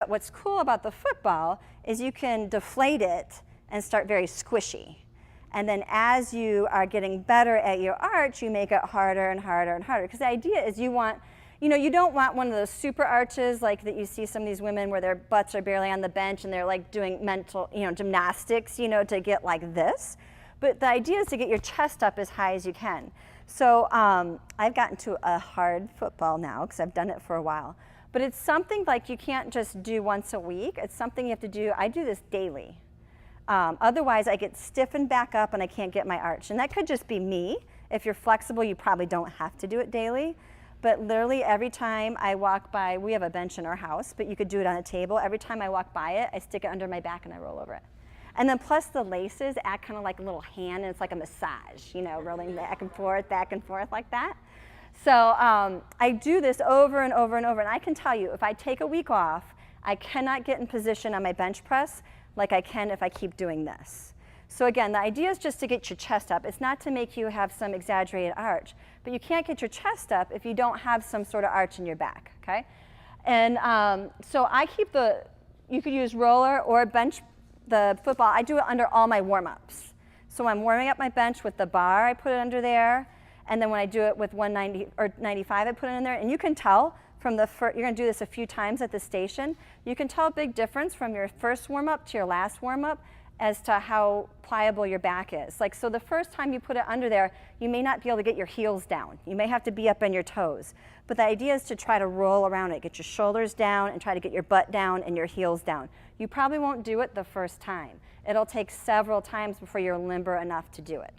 What's cool about the football is you can deflate it and start very squishy. And then as you are getting better at your arch, you make it harder and harder and harder. Because the idea is you want, you don't want one of those super arches like that you see some of these women where their butts are barely on the bench and they're like doing mental, gymnastics, to get like this. But the idea is to get your chest up as high as you can. So I've gotten to a hard football now because I've done it for a while. But it's something like you can't just do once a week. It's something you have to do. I do this daily. Otherwise, I get stiffened back up and I can't get my arch. And that could just be me. If you're flexible, you probably don't have to do it daily. But literally every time I walk by, we have a bench in our house, but you could do it on a table. Every time I walk by it, I stick it under my back and I roll over it. And then plus the laces act kind of like a little hand, and it's like a massage, rolling back and forth like that. So I do this over and over and over, and I can tell you, if I take a week off, I cannot get in position on my bench press like I can if I keep doing this. So again, the idea is just to get your chest up. It's not to make you have some exaggerated arch, but you can't get your chest up if you don't have some sort of arch in your back, okay? And so I keep you could use roller or bench the football. I do it under all my warm-ups. So I'm warming up my bench with the bar, I put it under there. And then when I do it with 190 or 95, I put it in there. And you can tell from you're going to do this a few times at the station. You can tell a big difference from your first warm-up to your last warm-up as to how pliable your back is. Like, so the first time you put it under there, you may not be able to get your heels down. You may have to be up on your toes. But the idea is to try to roll around it. Get your shoulders down and try to get your butt down and your heels down. You probably won't do it the first time. It'll take several times before you're limber enough to do it.